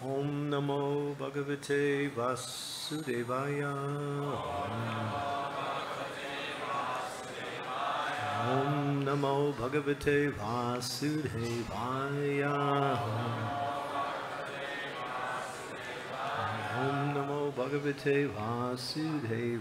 Om Namo Bhagavate Vasudevaya. Om Namo Bhagavate Vasudevaya. Om Namo Bhagavate Vasudevaya.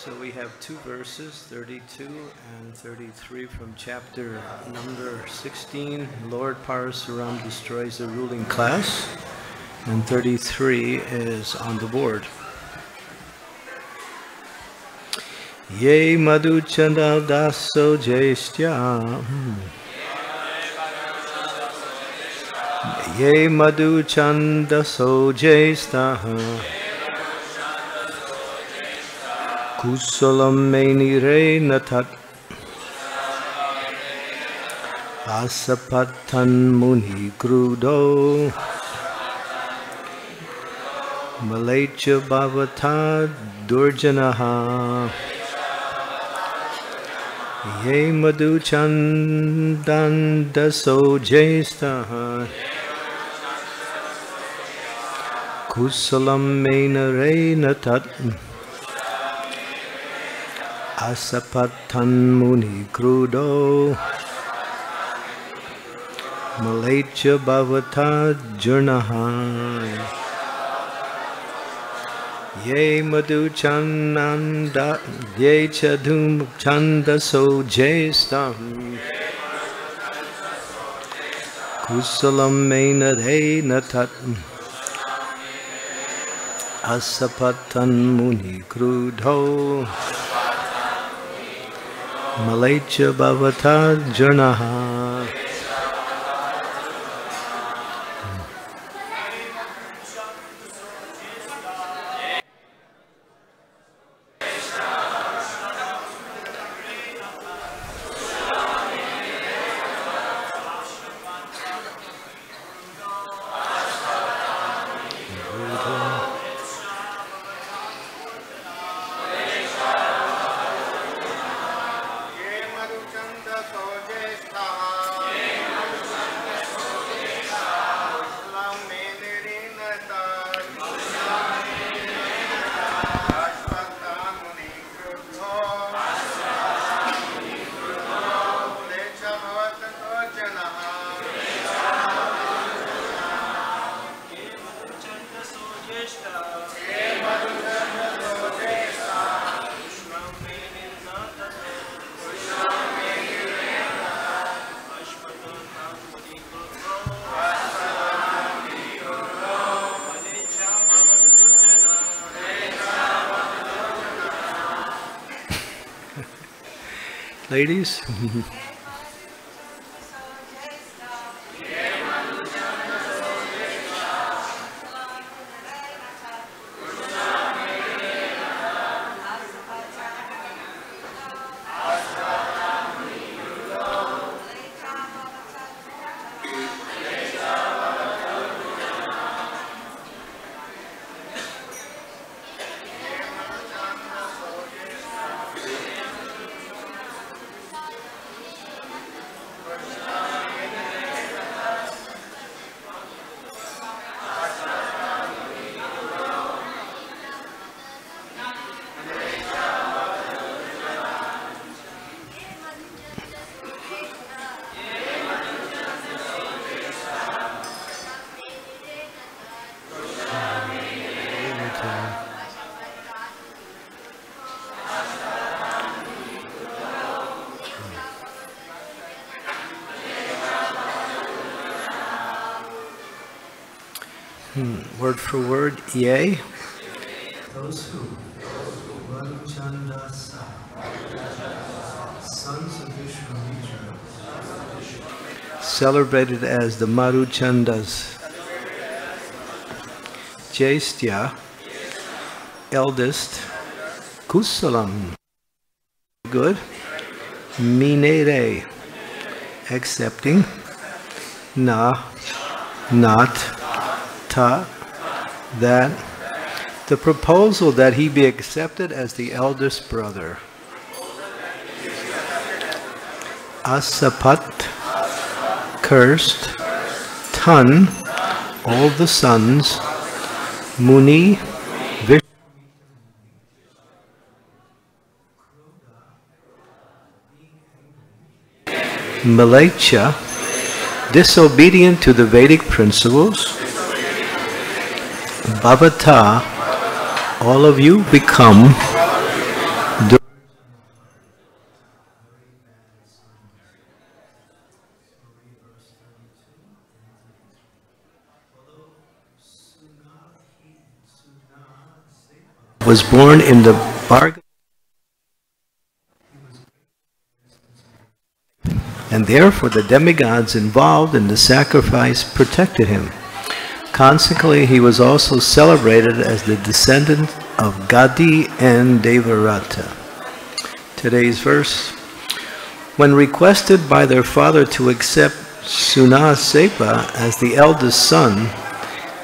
So we have two verses, 32 and 33 from chapter number 16, Lord Parasuram destroys the ruling class, and 33 is on the board. Ye madhu chanda daso jestya. Ye madhu chanda so jestha. Kusalam menire natat asapatan muni krudo Malacha bhavata durjanaha Ye madhu chandan daso jestaha Kusalam menire natat Asapatan muni krudo Malacha bhavata jurnaha Ye madhu chananda Ye chadhum chandaso jestam Kusalam menare natat Asapatan muni krudo Malacha bhavata jurnaha. Ladies? Word for word, yea. Those who sons of Vishwamitra, celebrated as the Maruchandas, Jaistya, eldest, Kusalam, good, Minere, accepting, Na, not, Ta, that, the proposal that he be accepted as the eldest brother. Asapat, cursed, Tan, all the sons, Muni, Vishnu, Malacha, disobedient to the Vedic principles, Bhavata, all of you become was born in the Bhagavatam, and therefore the demigods involved in the sacrifice protected him. Consequently, he was also celebrated as the descendant of Gadi and Devarata. Today's verse, when requested by their father to accept Sunasepa as the eldest son,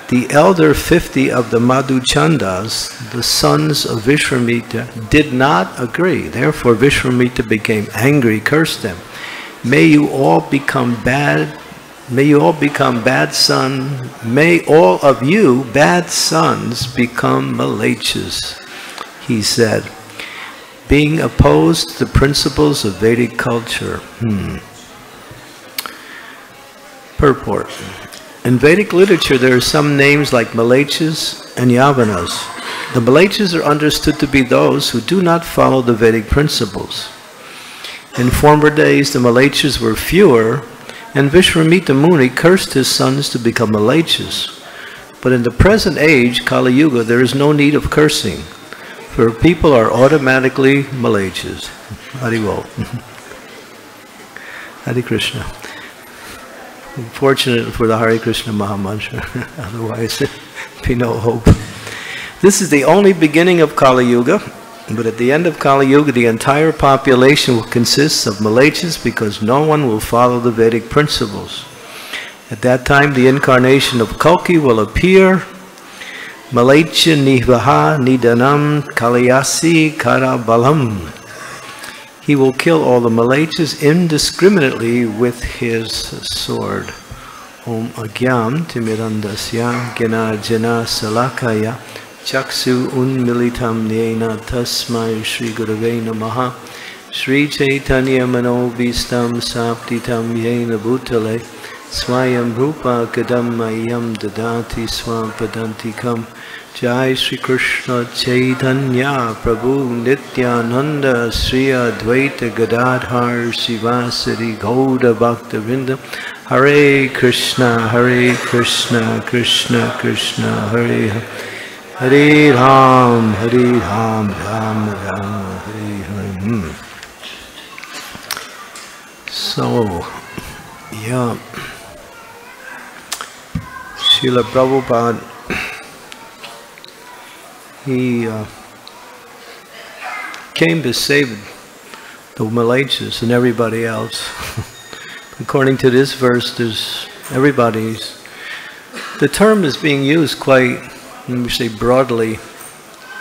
the elder 50 of the Madhuchandas, the sons of Vishwamitra, did not agree. Therefore, Vishwamitra became angry, cursed them. May you all become bad. May you all become bad sons. May all of you, bad sons, become Malachas, he said, being opposed to the principles of Vedic culture. Purport. In Vedic literature, there are some names like Malachas and Yavanas. The Malachas are understood to be those who do not follow the Vedic principles. In former days, the Malachas were fewer, and Vishwamitra Muni cursed his sons to become Malachas. But in the present age, Kali Yuga, there is no need of cursing, for people are automatically Malachas. Haribol. Hare Krishna. Fortunate for the Hare Krishna Mahamantra, otherwise there'd be no hope. This is the only beginning of Kali Yuga, but at the end of Kali Yuga, the entire population will consist of Malachas because no one will follow the Vedic principles. At that time, the incarnation of Kalki will appear. Malacha Nihvaha Nidanam Kalayasi Kara Balam. He will kill all the Malachas indiscriminately with his sword. Om Agyam Timirandasya Gena Jena Salakaya Chaksu Unmilitam Nyena Tasmai Shri Gurave Namaha Shri Chaitanya Manobhistam Saptitam Yena Bhutale Swayam Rupa Kadam Mayam Dadati Swampadantikam Jai Shri Krishna Chaitanya Prabhu Nityananda Sri Advaita Gadadhar Sivasari Gauda Bhaktavinda Hare Krishna Krishna Krishna Hare Hare Hare Ram Ram Ram Hare Hare. So, yeah, Srila Prabhupada, he came to save the Malaysians and everybody else. According to this verse, there's everybody's. The term is being used quite, let me say, broadly,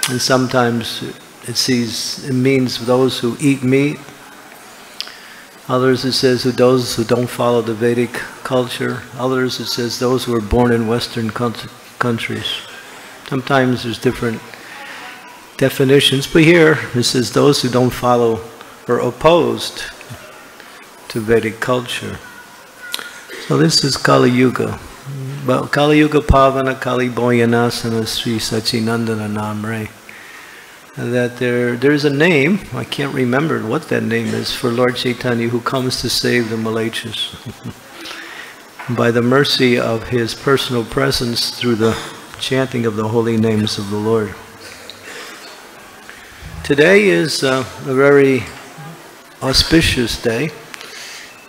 and sometimes it means those who eat meat. Others it says those who don't follow the Vedic culture. Others it says those who are born in Western countries. Sometimes there's different definitions, but here it says those who don't follow or opposed to Vedic culture. So this is Kali Yuga. But Kali Yuga Pavana Kali Boyanasana Sri Sachinandana Namre. That there's a name, I can't remember what that name is, for Lord Chaitanya who comes to save the Malaysians. By the mercy of his personal presence through the chanting of the holy names of the Lord. Today is a very auspicious day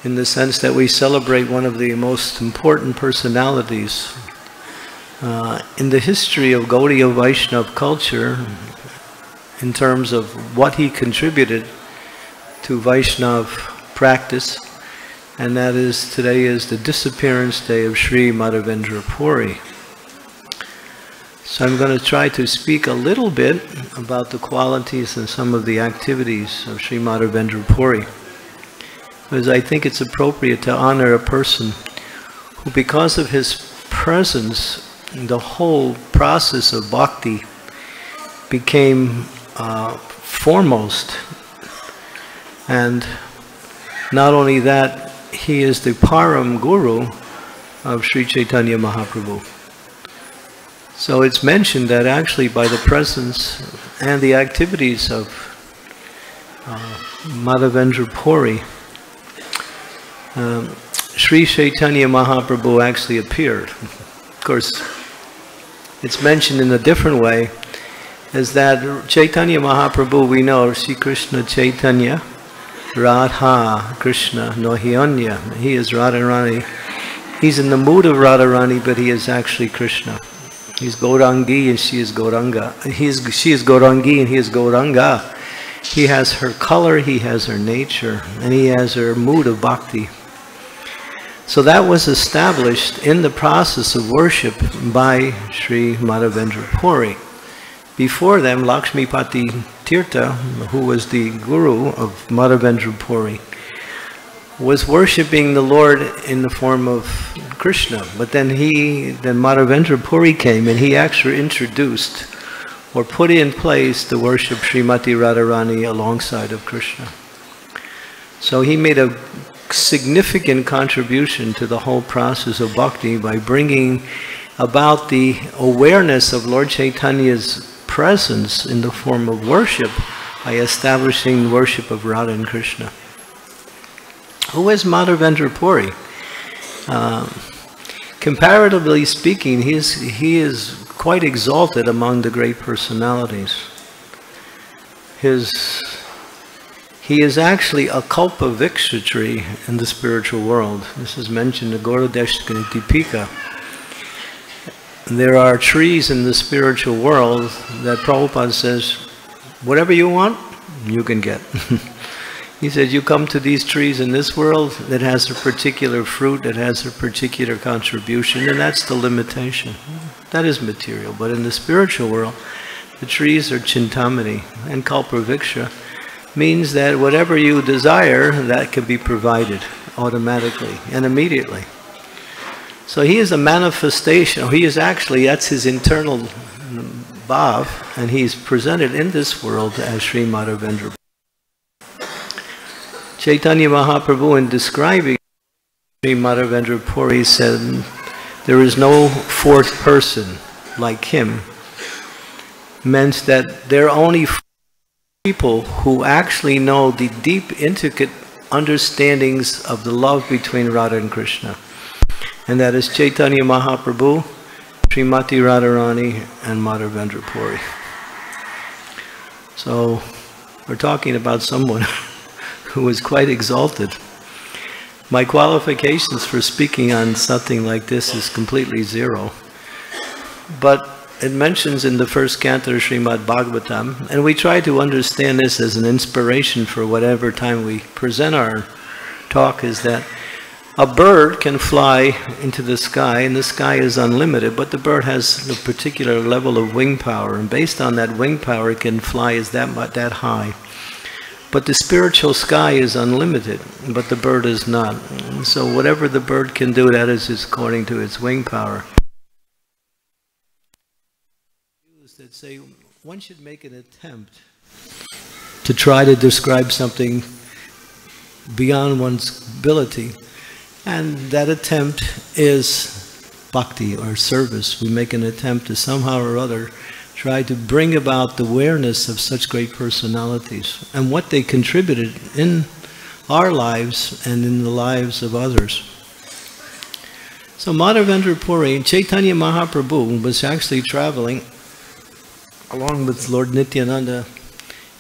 in the sense that we celebrate one of the most important personalities in the history of Gaudiya Vaishnava culture in terms of what he contributed to Vaishnava practice, and that is today is the disappearance day of Sri Madhavendra Puri. So I'm going to try to speak a little bit about the qualities and some of the activities of Sri Madhavendra Puri, because I think it's appropriate to honor a person who, because of his presence, the whole process of bhakti became foremost. And not only that, he is the Param Guru of Sri Chaitanya Mahaprabhu. So it's mentioned that actually by the presence and the activities of Madhavendra Puri, Sri Chaitanya Mahaprabhu actually appeared. Of course, it's mentioned in a different way, is that Chaitanya Mahaprabhu, we know, Sri Krishna Chaitanya, Radha Krishna Nohiyanya. He is Radharani. He's in the mood of Radharani, but he is actually Krishna. He's Gaurangi and she is Gauranga. She is Gaurangi and he is Gauranga. He has her color, he has her nature, and he has her mood of bhakti. So that was established in the process of worship by Sri Madhavendra Puri. Before them, Lakshmipati Tirtha, who was the guru of Madhavendra Puri, was worshipping the Lord in the form of Krishna. But then Madhavendra Puri came and he actually introduced or put in place the worship Srimati Radharani alongside of Krishna. So he made a significant contribution to the whole process of bhakti by bringing about the awareness of Lord Chaitanya's presence in the form of worship by establishing worship of Radha and Krishna. Who is Madhavendra Puri? Comparatively speaking, he is quite exalted among the great personalities. He is actually a kalpaviksha tree in the spiritual world. This is mentioned in Gauradeshika Dipika. There are trees in the spiritual world that Prabhupada says, whatever you want, you can get. He said, you come to these trees in this world that has a particular fruit, that has a particular contribution, and that's the limitation. That is material. But in the spiritual world, the trees are chintamani, and kalpaviksha means that whatever you desire, that can be provided automatically and immediately. So he is a manifestation, he is actually, that's his internal bhav, and he's presented in this world as Sri Madhavendra. Chaitanya Mahaprabhu, in describing Sri Madhavendra Puri, said, there is no fourth person like him. Meant that there are only people who actually know the deep, intricate understandings of the love between Radha and Krishna. And that is Chaitanya Mahaprabhu, Srimati Radharani, and Madhavendra Puri. So we're talking about someone who was quite exalted. My qualifications for speaking on something like this is completely zero. But it mentions in the first canto of Srimad Bhagavatam, and we try to understand this as an inspiration for whatever time we present our talk, is that a bird can fly into the sky, and the sky is unlimited, but the bird has a particular level of wing power, and based on that wing power, it can fly that high. But the spiritual sky is unlimited, but the bird is not. And so whatever the bird can do, that is according to its wing power. That say one should make an attempt to try to describe something beyond one's ability. And that attempt is bhakti, or service. We make an attempt to somehow or other try to bring about the awareness of such great personalities and what they contributed in our lives and in the lives of others. So Madhavendra Puri, Chaitanya Mahaprabhu, was actually traveling along with Lord Nityananda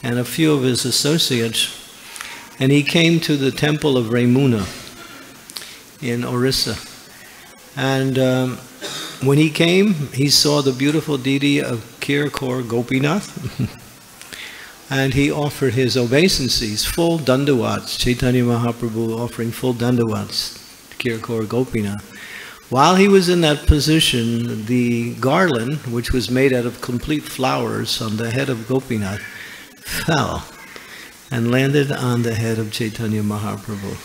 and a few of his associates, and he came to the temple of Ramuna in Orissa. And when he came, he saw the beautiful deity of Kirkor Gopinath, and he offered his obeisances, full dandavats, Chaitanya Mahaprabhu offering full dandavats to Kirkor Gopinath. While he was in that position, the garland, which was made out of complete flowers on the head of Gopinath, fell and landed on the head of Chaitanya Mahaprabhu.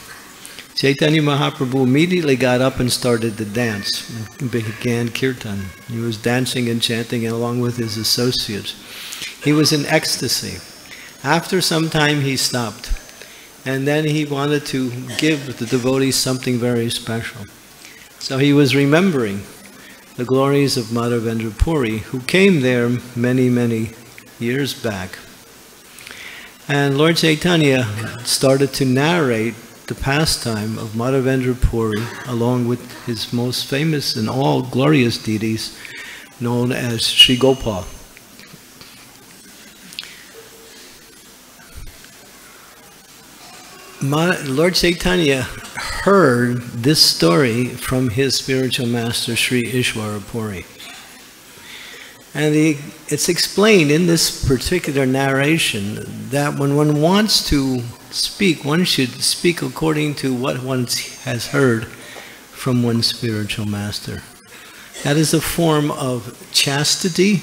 Chaitanya Mahaprabhu immediately got up and started to dance, and began kirtan. He was dancing and chanting along with his associates. He was in ecstasy. After some time he stopped, and then he wanted to give the devotees something very special. So he was remembering the glories of Madhavendra Puri, who came there many, many years back. And Lord Chaitanya started to narrate the pastime of Madhavendra Puri along with his most famous and all glorious deities known as Sri Gopal. Lord Chaitanya heard this story from his spiritual master Sri Ishwara Puri. And it's explained in this particular narration that when one wants to speak, one should speak according to what one has heard from one's spiritual master. That is a form of chastity.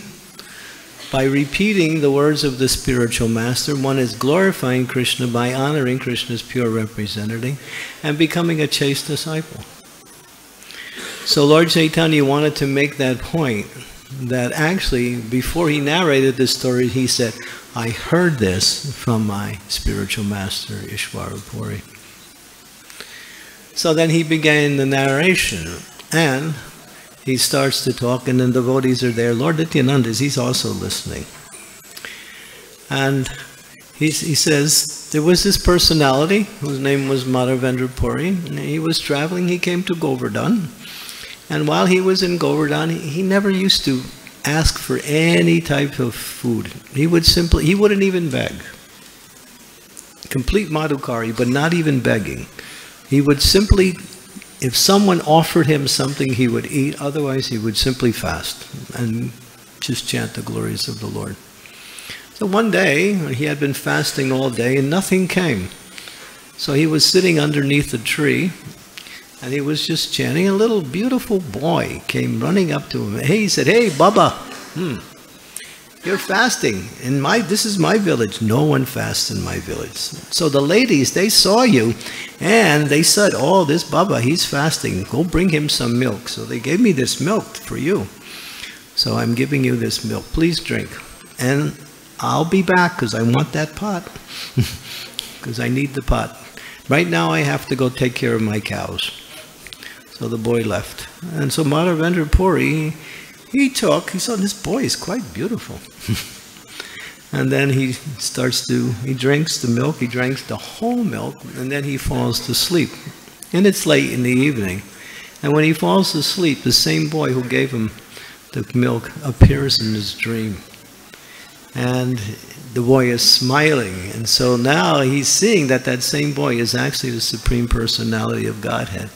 By repeating the words of the spiritual master, one is glorifying Krishna by honoring Krishna's pure representative and becoming a chaste disciple. So Lord Chaitanya wanted to make that point, that actually before he narrated this story, he said, I heard this from my spiritual master Ishwara Puri. So then he began the narration, and he starts to talk, and then devotees are there. Lord Nityananda, he's also listening. And he says, there was this personality whose name was Madhavendra Puri, and he was traveling, he came to Govardhan. And while he was in Govardhan, he never used to ask for any type of food. He wouldn't even beg. Complete madhukari, but not even begging. He would simply, if someone offered him something, he would eat. Otherwise, he would simply fast and just chant the glories of the Lord. So one day, he had been fasting all day and nothing came. So he was sitting underneath a tree, and he was just chanting. A little beautiful boy came running up to him. He said, hey, Baba, you're fasting. This is my village. No one fasts in my village. So the ladies, they saw you, and they said, oh, this Baba, he's fasting. Go bring him some milk. So they gave me this milk for you. So I'm giving you this milk. Please drink. And I'll be back because I want that pot. Because I need the pot. Right now I have to go take care of my cows. So the boy left. And so Madhavendra Puri, he saw this boy is quite beautiful. And then he drinks the milk, he drinks the whole milk, and then he falls to sleep. And it's late in the evening. And when he falls asleep, the same boy who gave him the milk appears in his dream. And the boy is smiling. And so now he's seeing that that same boy is actually the Supreme Personality of Godhead.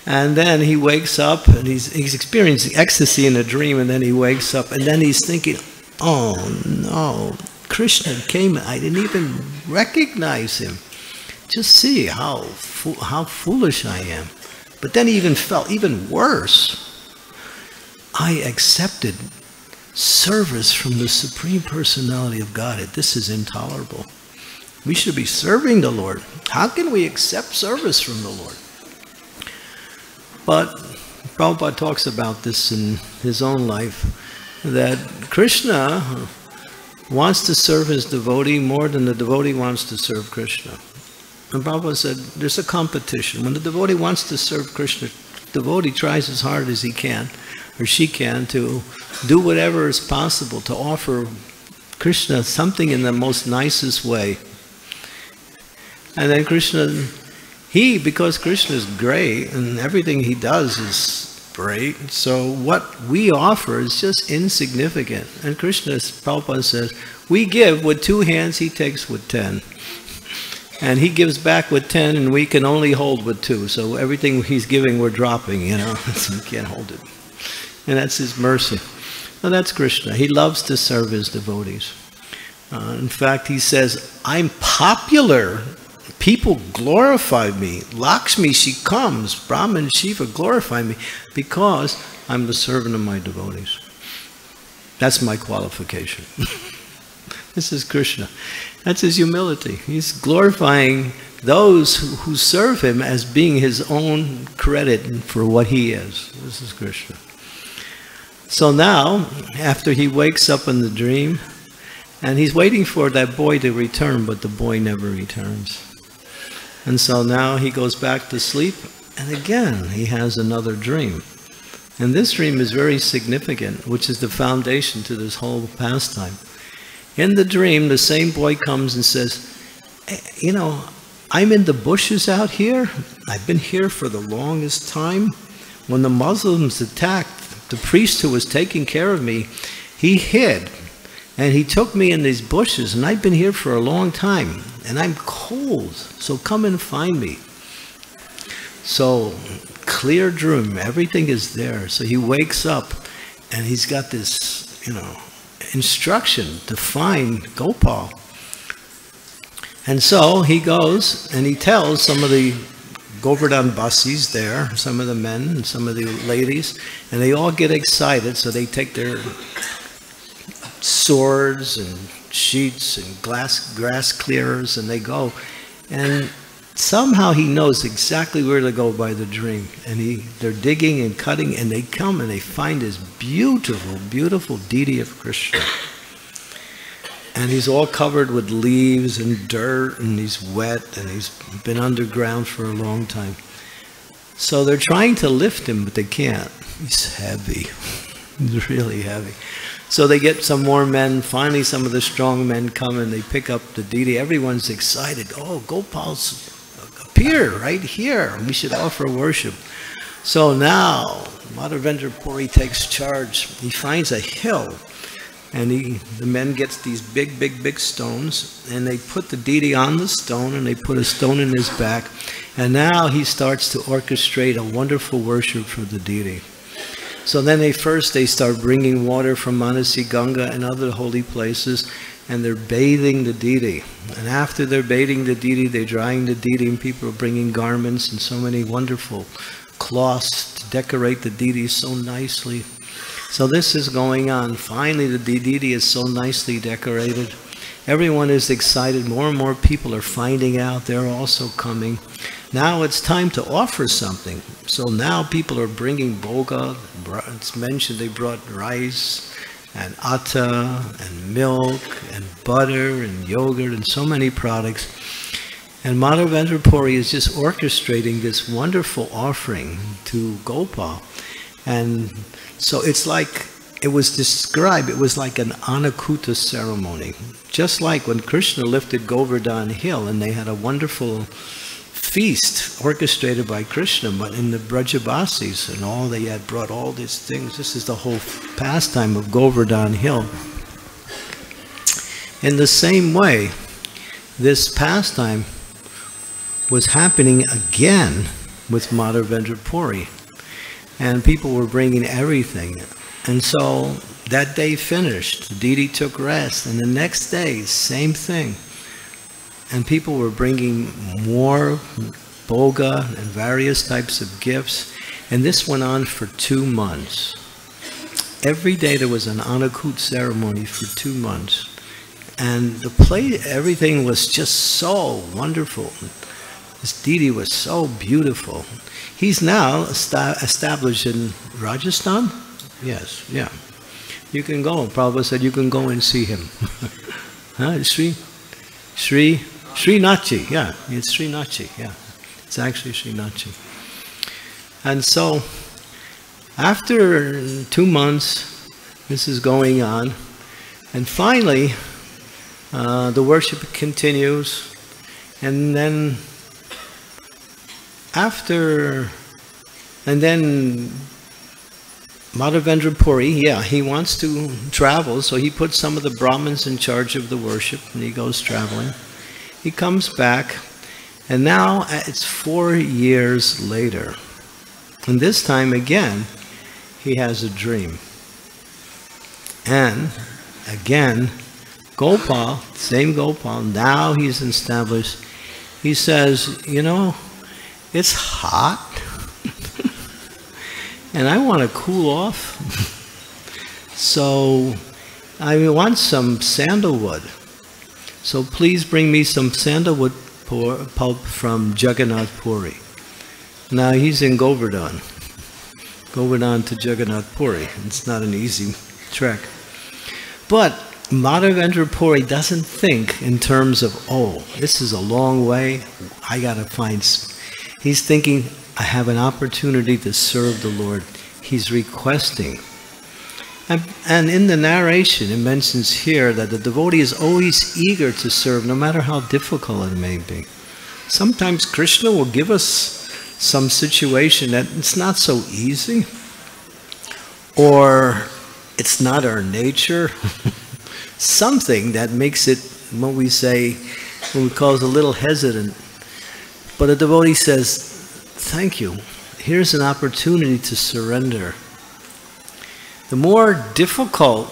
And then he wakes up and he's experiencing ecstasy in a dream, and then he wakes up and then he's thinking, oh no, Krishna came, I didn't even recognize him. Just see how foolish I am. But then he even felt even worse. I accepted service from the Supreme Personality of Godhead. This is intolerable. We should be serving the Lord. How can we accept service from the Lord? But Prabhupada talks about this in his own life, that Krishna wants to serve his devotee more than the devotee wants to serve Krishna. And Prabhupada said there's a competition. When the devotee wants to serve Krishna, the devotee tries as hard as he can, or she can, to do whatever is possible to offer Krishna something in the most nicest way. And then Krishna, because Krishna is great and everything he does is great, so what we offer is just insignificant. And Krishna, Prabhupada says, we give with 2 hands, he takes with 10. And he gives back with 10 and we can only hold with 2. So everything he's giving we're dropping, you know, so we can't hold it. And that's his mercy. Now that's Krishna. He loves to serve his devotees. In fact, he says, I'm popular. People glorify me. Lakshmi, she comes. Brahma and Shiva glorify me because I'm the servant of my devotees. That's my qualification. This is Krishna. That's his humility. He's glorifying those who serve him as being his own credit for what he is. This is Krishna. So now, after he wakes up in the dream, and he's waiting for that boy to return, but the boy never returns. And so now he goes back to sleep, and again he has another dream. And this dream is very significant, which is the foundation to this whole pastime. In the dream, the same boy comes and says, you know, I'm in the bushes out here. I've been here for the longest time. When the Muslims attacked, the priest who was taking care of me, he hid. And he took me in these bushes, and I've been here for a long time. And I'm cold, so come and find me. So, clear dream, everything is there. So he wakes up, and he's got this, you know, instruction to find Gopal. And so he goes and he tells some of the Govardhan Basis there, some of the men and some of the ladies, and they all get excited, so they take their swords and sheets and grass clearers and they go. And somehow he knows exactly where to go by the dream. And they're digging and cutting, and they come and they find this beautiful, beautiful deity of Krishna. And he's all covered with leaves and dirt, and he's wet, and he's been underground for a long time. So they're trying to lift him, but they can't. He's heavy. He's really heavy. So they get some more men. Finally, some of the strong men come and they pick up the deity. Everyone's excited. Oh, Gopal's appear right here. We should offer worship. So now, Madhavendra Puri takes charge. He finds a hill. And the men gets these big stones, and they put the deity on the stone, and they put a stone in his back. And now he starts to orchestrate a wonderful worship for the deity. So then they start bringing water from Manasi Ganga and other holy places, and they're bathing the deity. And after they're bathing the deity, they're drying the deity, and people are bringing garments and so many wonderful cloths to decorate the deity so nicely. So this is going on. Finally, the deity is so nicely decorated. Everyone is excited. More and more people are finding out. They're also coming. Now it's time to offer something. So now people are bringing bhoga. It's mentioned they brought rice and atta and milk and butter and yogurt and so many products. And Madhavendra Puri is just orchestrating this wonderful offering to Gopal. And so it's like, it was described, it was like an Anakuta ceremony. Just like when Krishna lifted Govardhan Hill and they had a wonderful feast orchestrated by Krishna, but in the Brajabasis and all, they had brought all these things. This is the whole pastime of Govardhan Hill. In the same way, this pastime was happening again with Madhavendra Puri. And people were bringing everything. And so that day finished. The deity took rest. And the next day, same thing. And people were bringing more boga and various types of gifts. And this went on for 2 months. Every day there was an Anakut ceremony for 2 months. And the place, everything was just so wonderful. This deity was so beautiful. He's now established in Rajasthan. Yes, yeah. You can go. Prabhupada said you can go and see him. Huh? Srinathji. Yeah, it's Srinathji. Yeah, it's actually Srinathji. And so, after 2 months, this is going on, and finally, the worship continues, and then Madhavendra Puri, yeah, he wants to travel, so he puts some of the Brahmins in charge of the worship, and he goes traveling. He comes back, and now it's 4 years later. And this time again, he has a dream. And again, Gopal, same Gopal, now he's established. He says, you know, it's hot, and I want to cool off. So I want some sandalwood. So please bring me some sandalwood pulp from Jagannath Puri. Now he's in Govardhan. Govardhan to Jagannath Puri. It's not an easy trek. But Madhavendra Puri doesn't think in terms of, oh, this is a long way, I got to find... He's thinking, I have an opportunity to serve the Lord. He's requesting. And in the narration, it mentions here that the devotee is always eager to serve, no matter how difficult it may be. Sometimes Krishna will give us some situation that it's not so easy, or it's not our nature. Something that makes it, what we call it a little hesitant. But a devotee says, thank you. Here's an opportunity to surrender. The more difficult,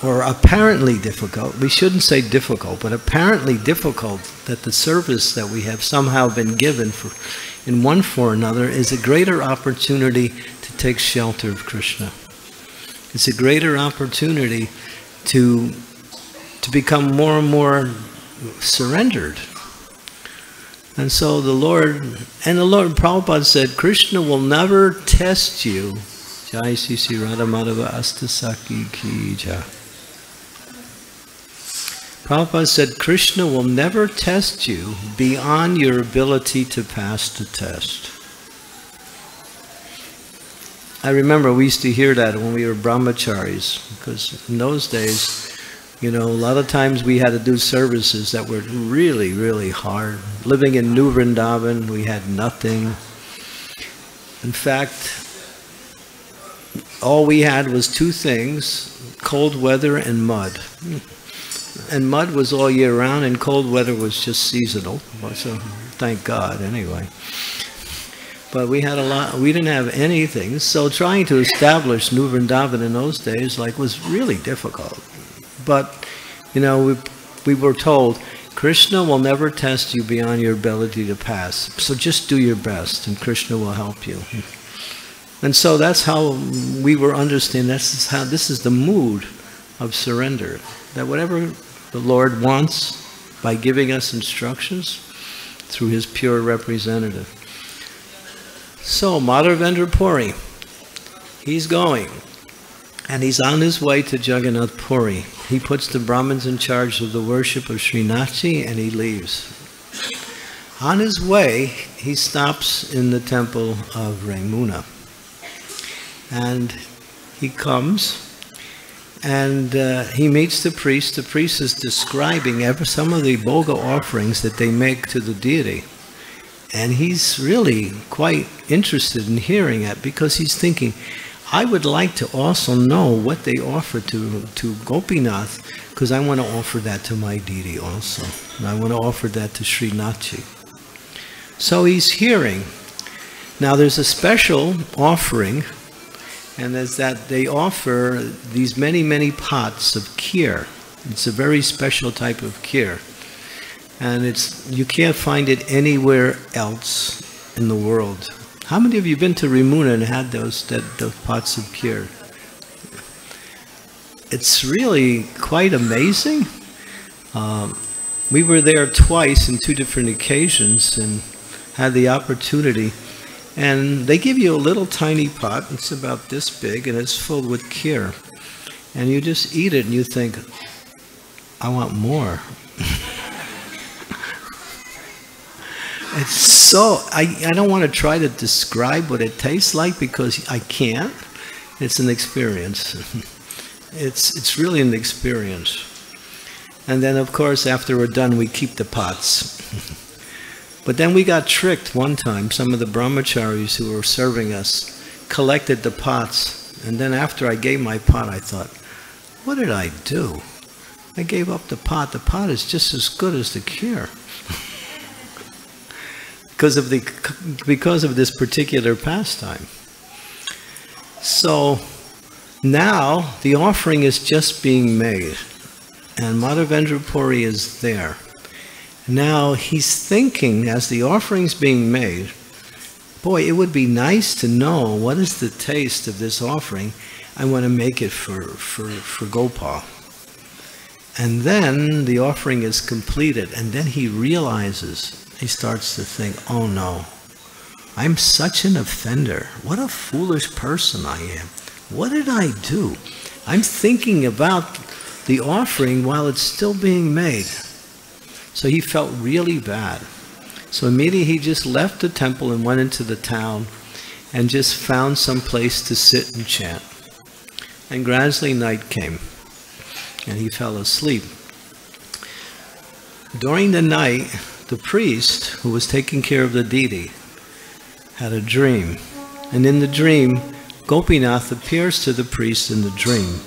or apparently difficult, we shouldn't say difficult, but apparently difficult that the service that we have somehow been given for, in one form or another, is a greater opportunity to take shelter of Krishna. It's a greater opportunity to become more and more surrendered. And so the Lord Prabhupada said, Krishna will never test you. Jai Sri Radha Madhava Astasaki Ki Jai. Prabhupada said, Krishna will never test you beyond your ability to pass the test. I remember we used to hear that when we were brahmacharis, because in those days, you know, a lot of times we had to do services that were really, really hard. Living in New Vrindavan, we had nothing. In fact, all we had was 2 things, cold weather and mud. And mud was all year round, and cold weather was just seasonal. So thank God, anyway. But we had a lot, we didn't have anything. So trying to establish New Vrindavan in those days was really difficult. But, you know, we were told, Krishna will never test you beyond your ability to pass. So just do your best, and Krishna will help you. And so that's how we were understanding, this is the mood of surrender. That whatever the Lord wants, by giving us instructions, through his pure representative. So, Madhavendra Puri, he's going. And he's on his way to Jagannath Puri. He puts the Brahmins in charge of the worship of Srinathji, and he leaves. On his way, he stops in the temple of Ramuna. And he comes, and he meets the priest. The priest is describing some of the boga offerings that they make to the deity. And he's really quite interested in hearing it, because he's thinking, I would like to also know what they offer to Gopinath, because I want to offer that to my deity also. And I want to offer that to Srinathji. So he's hearing. Now there's a special offering, and is that they offer these many, many pots of kheer. It's a very special type of kheer. And you can't find it anywhere else in the world. How many of you have been to Rimuna and had those pots of kheer? It's really quite amazing. We were there twice in 2 different occasions and had the opportunity. And they give you a little tiny pot. It's about this big, and it's filled with kheer. And you just eat it, and you think, I want more. It's so, I don't want to try to describe what it tastes like, because I can't. It's an experience. It's really an experience. And then, of course, after we're done, we keep the pots. But then we got tricked one time. Some of the brahmacharis who were serving us collected the pots. And then after I gave my pot, I thought, what did I do? I gave up the pot. The pot is just as good as the kheer. because of this particular pastime. So now the offering is just being made, and Madhavendra Puri is there. Now he's thinking, as the offering's being made, boy, it would be nice to know what is the taste of this offering. I want to make it for Gopal. And then the offering is completed, and then he realizes, he starts to think, oh no, I'm such an offender. What a foolish person I am. What did I do? I'm thinking about the offering while it's still being made. So he felt really bad. So immediately he just left the temple and went into the town and just found some place to sit and chant. And gradually night came, and he fell asleep. During the night, the priest who was taking care of the deity had a dream. And in the dream, Gopinath appears to the priest in the dream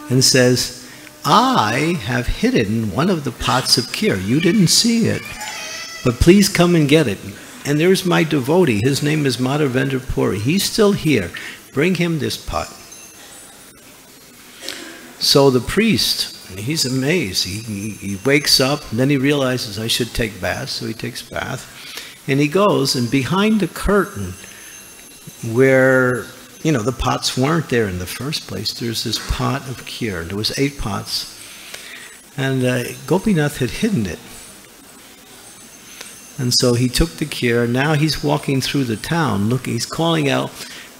and says, I have hidden one of the pots of kheer. You didn't see it, but please come and get it. And there's my devotee. His name is Madhavendra Puri. He's still here. Bring him this pot. So the priest, he's amazed. He wakes up, and then he realizes, I should take bath. So he takes bath. And he goes, and behind the curtain, where the pots weren't there in the first place, there's this pot of kheer. There was 8 pots. And Gopinath had hidden it. And so he took the kheer. Now he's walking through the town. Look, he's calling out,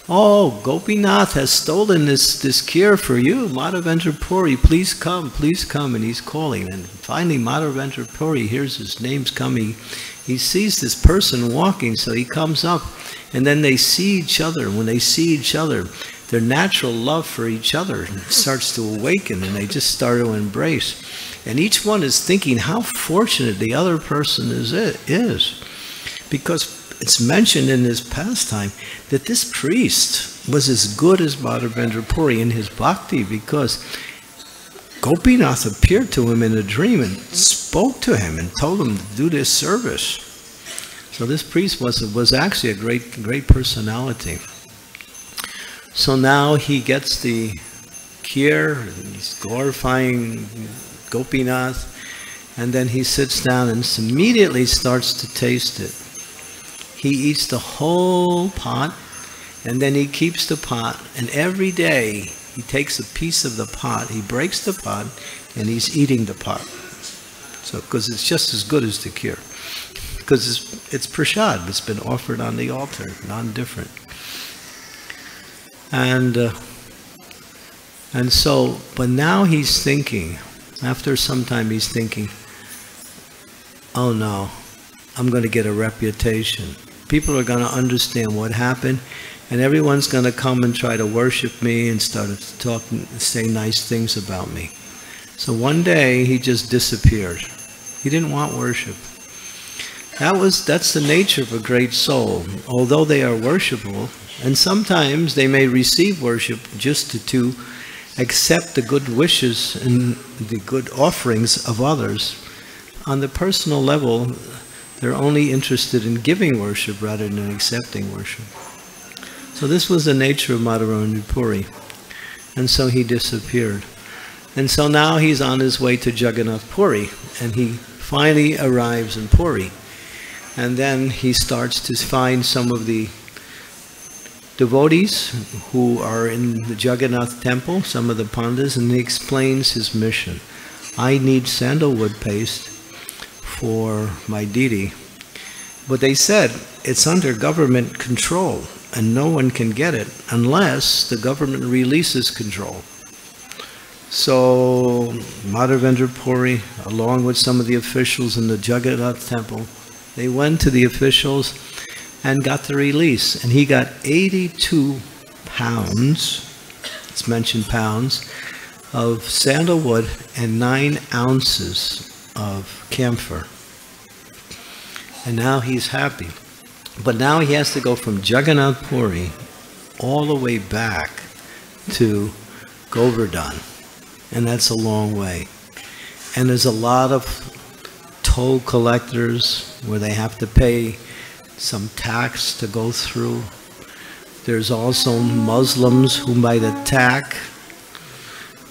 oh, Gopinath has stolen this kheer for you. Madhavendra Puri, please come, please come. And he's calling. And finally Madhavendra Puri hears his name's coming. He sees this person walking, so he comes up. And then they see each other. When they see each other, their natural love for each other starts to awaken, and they just start to embrace. And each one is thinking how fortunate the other person is. Because it's mentioned in this pastime that this priest was as good as Madhavendra Puri in his bhakti, because Gopinath appeared to him in a dream and spoke to him and told him to do this service. So this priest was actually a great personality. So now he gets the kheer, and he's glorifying Gopinath, and then he sits down and immediately starts to taste it. He eats the whole pot, and then he keeps the pot, and every day he takes a piece of the pot, he breaks the pot, and he's eating the pot. So, because it's just as good as the kheer. Because it's prasad, it's been offered on the altar, non-different. And so, but now he's thinking, after some time he's thinking, oh no, I'm going to get a reputation. People are going to understand what happened, and everyone's going to come and try to worship me and start to talk and say nice things about me. So one day he just disappeared. He didn't want worship. That's the nature of a great soul. Although they are worshipable, And sometimes they may receive worship just to accept the good wishes and the good offerings of others. On the personal level, they're only interested in giving worship rather than accepting worship. So this was the nature of Madhavendra Puri. And so he disappeared. And so now he's on his way to Jagannath Puri, and he finally arrives in Puri. And then he starts to find some of the devotees who are in the Jagannath temple, some of the pandas, and he explains his mission. I need sandalwood paste for my deity. But they said it's under government control, and no one can get it unless the government releases control. So Madhavendra Puri, along with some of the officials in the Jagannath temple, they went to the officials and got the release. And he got 82 pounds, it's mentioned pounds, of sandalwood and 9 ounces of camphor. And now he's happy. But now he has to go from Jagannath Puri all the way back to Govardhan. And that's a long way. And there's a lot of toll collectors where they have to pay some tax to go through. There's also Muslims who might attack.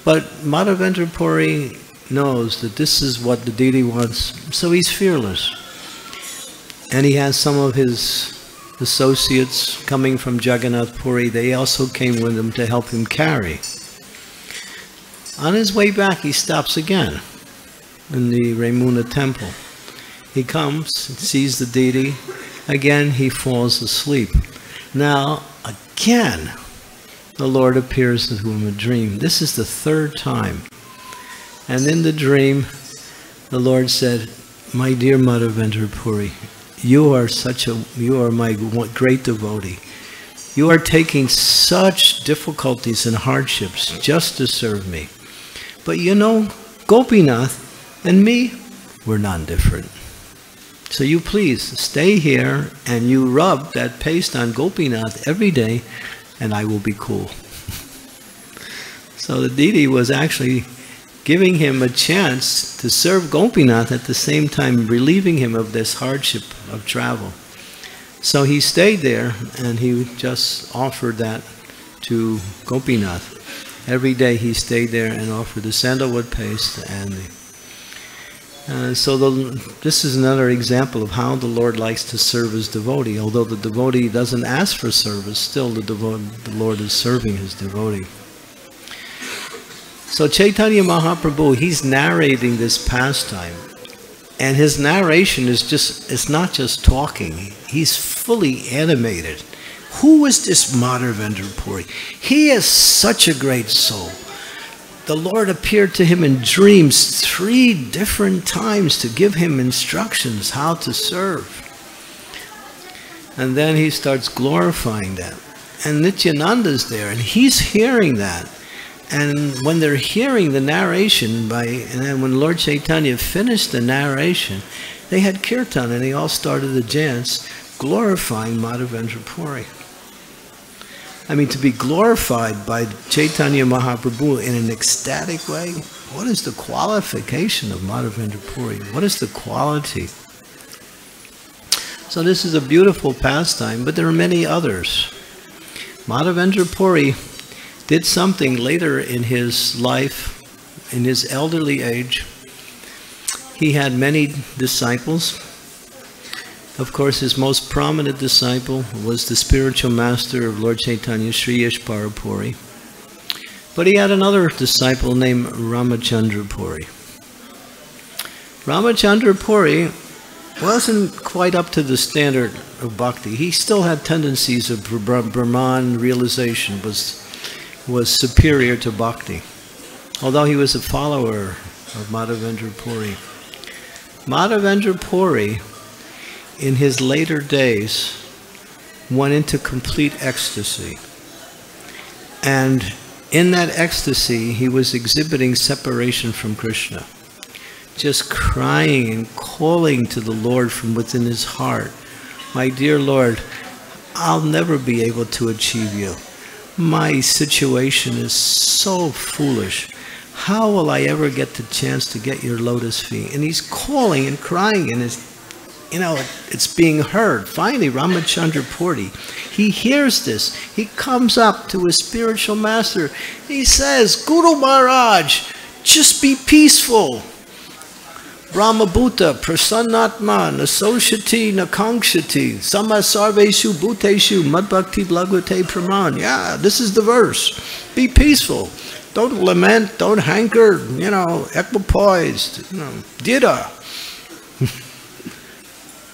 But Madhavendra Puri knows that this is what the deity wants, so he's fearless. And he has some of his associates coming from Jagannath Puri. They also came with him to help him carry. On his way back, he stops again in the Ramuna temple. He comes, sees the deity. Again, he falls asleep. Now, again, the Lord appears to him in a dream. This is the 3rd time. And in the dream, the Lord said, my dear Madhavendra Puri, you are my great devotee. You are taking such difficulties and hardships just to serve me. But you know, Gopinath and me, we're non-different. So you please stay here and you rub that paste on Gopinath every day and I will be cool. So the deity was actually giving him a chance to serve Gopinath at the same time relieving him of this hardship of travel. So he stayed there and he just offered that to Gopinath. Every day he stayed there and offered the sandalwood paste and this is another example of how the Lord likes to serve his devotee. Although the devotee doesn't ask for service, still the Lord is serving his devotee. So Chaitanya Mahaprabhu, he's narrating this pastime. And his narration is it's not just talking. He's fully animated. Who is this Madhavendra Puri? He is such a great soul. The Lord appeared to him in dreams 3 different times to give him instructions how to serve. And then he starts glorifying that. And Nityananda's there, and he's hearing that. And when they're hearing the narration, and then when Lord Chaitanya finished the narration, they had kirtan, and they all started a dance glorifying Madhavendra Puri. I mean, to be glorified by Chaitanya Mahaprabhu in an ecstatic way, what is the qualification of Madhavendra Puri? What is the quality? So this is a beautiful pastime, but there are many others. Madhavendra Puri did something later in his life, in his elderly age. He had many disciples. Of course, his most prominent disciple was the spiritual master of Lord Chaitanya, Sri Ishvara Puri. But he had another disciple named Ramachandra Puri. Ramachandra Puri wasn't quite up to the standard of bhakti. He still had tendencies of Brahman realization, was superior to bhakti, although he was a follower of Madhavendra Puri. Madhavendra Puri, in his later days, went into complete ecstasy. And in that ecstasy, he was exhibiting separation from Krishna, just crying and calling to the Lord from within his heart, my dear Lord, I'll never be able to achieve you. My situation is so foolish. How will I ever get the chance to get your lotus feet? And he's calling and crying, and it's being heard. Finally, Ramachandra Puri, he hears this. He comes up to his spiritual master. He says, Guru Maharaj, just be peaceful. Brahma Bhuta, Prasannatma, Nasoshyati, Nakankshati, Sama Sarveshu Bhuteshu, Madbhakti Lagute Praman. Yeah, this is the verse. Be peaceful. Don't lament, don't hanker, equipoised, dida.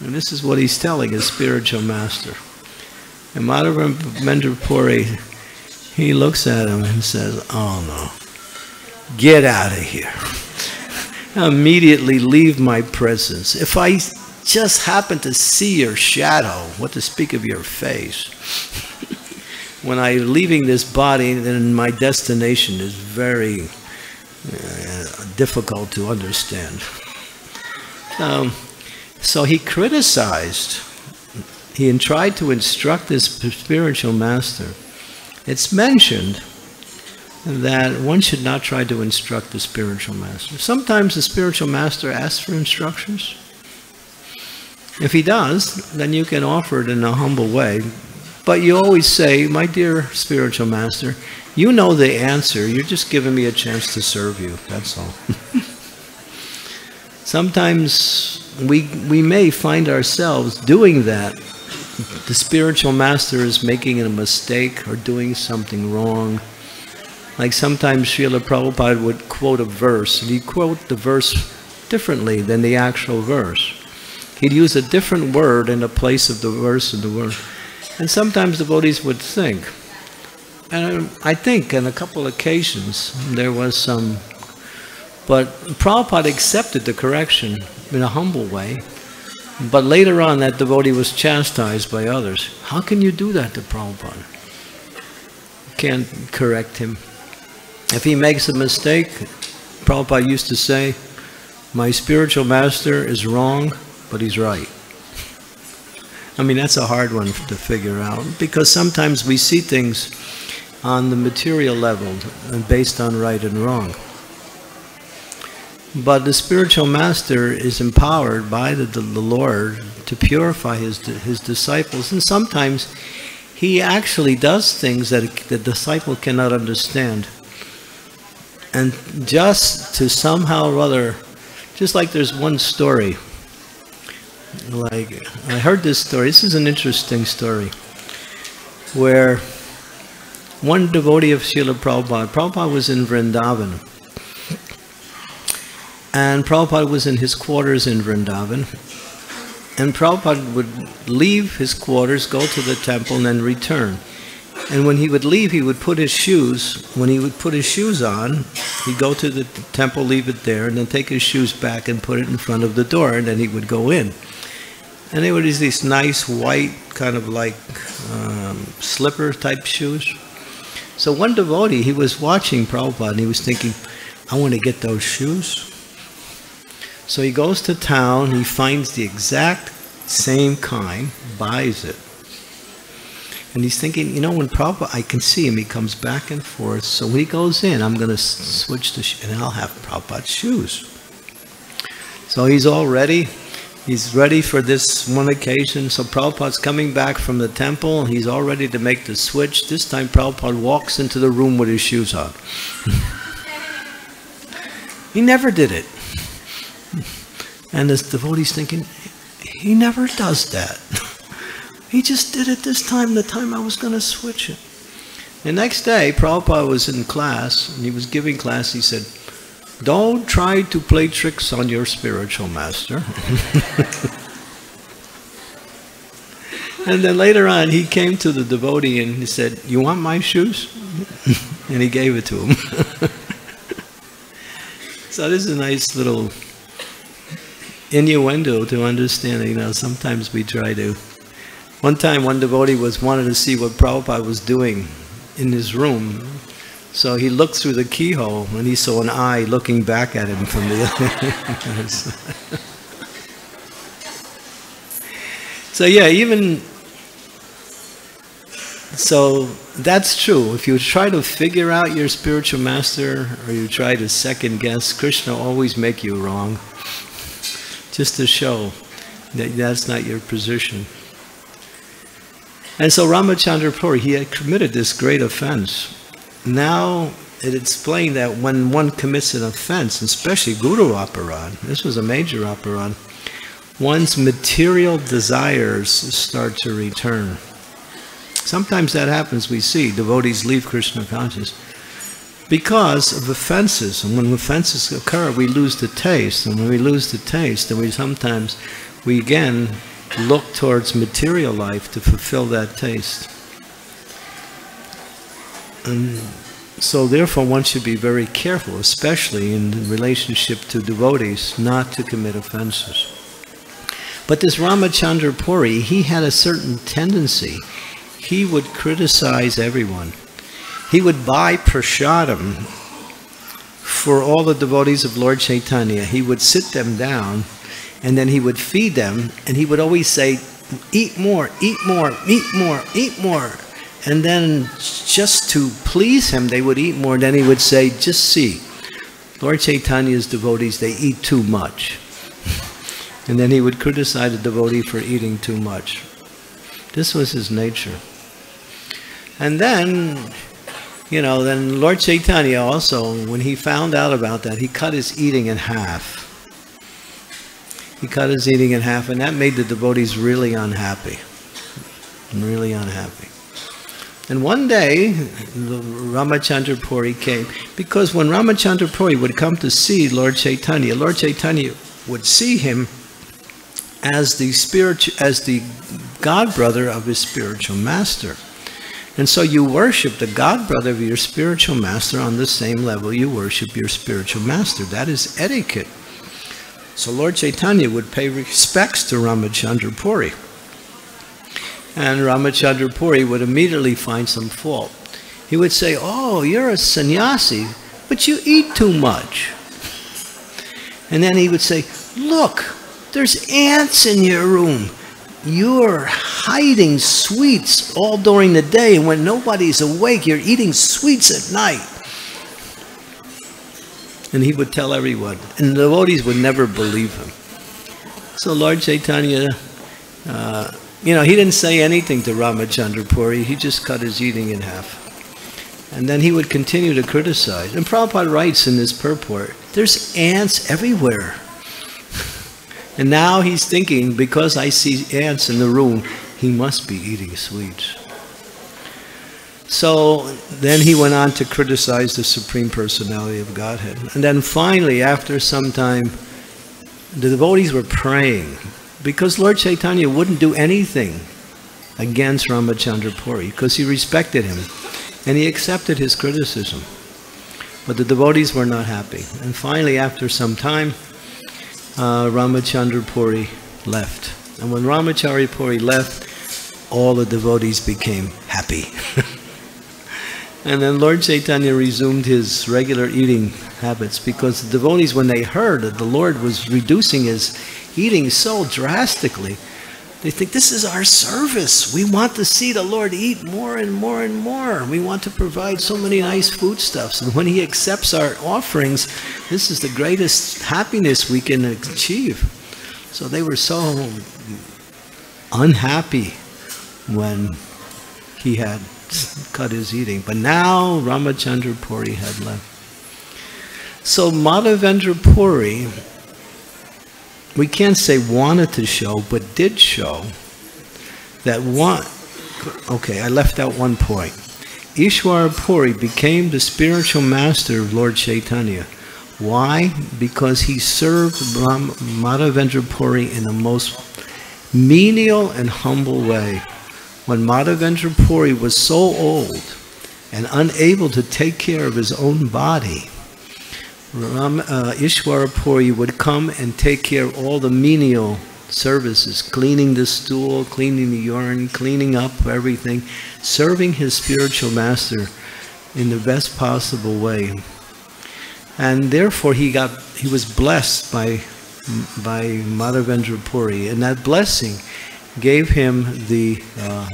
And this is what he's telling his spiritual master. And Madhavendra Puri, he looks at him and says, oh no, get out of here. Immediately leave my presence. If I just happen to see your shadow, what to speak of your face, when I'm leaving this body, then my destination is very difficult to understand. So he criticized, he tried to instruct his spiritual master. It's mentioned that one should not try to instruct the spiritual master. Sometimes the spiritual master asks for instructions. If he does, then you can offer it in a humble way. But you always say, my dear spiritual master, you know the answer. You're just giving me a chance to serve you. That's all. Sometimes we may find ourselves doing that. The spiritual master is making a mistake or doing something wrong. Like sometimes Srila Prabhupada would quote a verse, and he'd quote the verse differently than the actual verse. He'd use a different word in the place of the verse and the word. And sometimes devotees would think, and I think on a couple occasions there was some, but Prabhupada accepted the correction in a humble way, but later on that devotee was chastised by others. How can you do that to Prabhupada? You can't correct him. If he makes a mistake, Prabhupada used to say, my spiritual master is wrong, but he's right. I mean, that's a hard one to figure out, because sometimes we see things on the material level and based on right and wrong. But the spiritual master is empowered by the Lord to purify his disciples, and sometimes he actually does things that the disciple cannot understand. And just to somehow or other, just like there's one story, like I heard this story, this is an interesting story, where one devotee of Srila Prabhupada was in Vrindavan, and Prabhupada was in his quarters in Vrindavan, and Prabhupada would leave his quarters, go to the temple, and then return. And when he would leave, he would put his shoes, when he would put his shoes on, he'd go to the temple, leave it there, and then take his shoes back and put it in front of the door, and then he would go in. And they were these nice white, kind of like slipper type shoes. So one devotee, he was watching Prabhupada, and he was thinking, I want to get those shoes. So he goes to town, he finds the exact same kind, buys it. And he's thinking, when Prabhupada, I can see him, he comes back and forth. So when he goes in, I'm going to switch the shoes, and I'll have Prabhupada's shoes. So he's all ready. He's ready for this one occasion. So Prabhupada's coming back from the temple. He's all ready to make the switch. This time Prabhupada walks into the room with his shoes on. He never did it. And this devotee's thinking, he never does that. He just did it this time, the time I was going to switch it. The next day, Prabhupada was in class, and he was giving class. He said, don't try to play tricks on your spiritual master. And then later on, he came to the devotee and he said, you want my shoes? And he gave it to him. So this is a nice little innuendo to understand, sometimes we try to. One time, one devotee wanted to see what Prabhupada was doing in his room. So he looked through the keyhole, and he saw an eye looking back at him from the other. So yeah, even So that's true. If you try to figure out your spiritual master, or you try to second guess, Krishna will always make you wrong, just to show that that's not your position. And so Ramachandra Puri, he had committed this great offense. Now it explained that when one commits an offense, especially Guru Aparad, this was a major Aparad, one's material desires start to return. Sometimes that happens, we see devotees leave Krishna consciousness because of offenses. And when offenses occur, we lose the taste. And when we lose the taste, then we again look towards material life to fulfill that taste. And so therefore one should be very careful, especially in relationship to devotees, not to commit offenses. But this Ramachandra Puri, he had a certain tendency. He would criticize everyone. He would buy prasadam for all the devotees of Lord Chaitanya. He would sit them down, and then he would feed them, and he would always say, eat more, eat more, eat more, eat more. And then just to please him, they would eat more. Then he would say, just see, Lord Chaitanya's devotees, they eat too much. And then he would criticize the devotee for eating too much. This was his nature. And then, then Lord Chaitanya also, when he found out about that, he cut his eating in half. He cut his eating in half, and that made the devotees really unhappy. Really unhappy. And one day, Ramachandra Puri came, because when Ramachandra Puri would come to see Lord Chaitanya would see him as the god brother of his spiritual master. And so you worship the god brother of your spiritual master on the same level you worship your spiritual master. That is etiquette. So Lord Chaitanya would pay respects to Ramachandra Puri. And Ramachandra Puri would immediately find some fault. He would say, oh, you're a sannyasi, but you eat too much. And then he would say, look, there's ants in your room. You're hiding sweets all during the day, and when nobody's awake, you're eating sweets at night. And he would tell everyone, and the devotees would never believe him. So Lord Chaitanya, he didn't say anything to Ramachandra Puri. He just cut his eating in half. And then he would continue to criticize. And Prabhupada writes in his purport, there's ants everywhere. And now he's thinking, because I see ants in the room, he must be eating sweets. So then he went on to criticize the Supreme Personality of Godhead. And then finally, after some time, the devotees were praying, because Lord Chaitanya wouldn't do anything against Ramachandra Puri, because he respected him, and he accepted his criticism. But the devotees were not happy. And finally, after some time, Ramachandra Puri left. And when Ramachandra Puri left, all the devotees became happy. And then Lord Chaitanya resumed his regular eating habits, because the devotees, when they heard that the Lord was reducing his eating so drastically, they think, this is our service. We want to see the Lord eat more and more and more. We want to provide so many nice foodstuffs. And when he accepts our offerings, this is the greatest happiness we can achieve. So they were so unhappy when he had cut his eating. But now Ramachandra Puri had left. So Madhavendra Puri, we can't say wanted to show, but did show that I left out one point. Ishwara Puri became the spiritual master of Lord Chaitanya. Why? Because he served Madhavendra Puri in the most menial and humble way. When Madhavendra Puri was so old and unable to take care of his own body, Ishwara Puri would come and take care of all the menial services, cleaning the stool, cleaning the urine, cleaning up everything, serving his spiritual master in the best possible way. And therefore he was blessed by Madhavendra Puri, and that blessing gave him the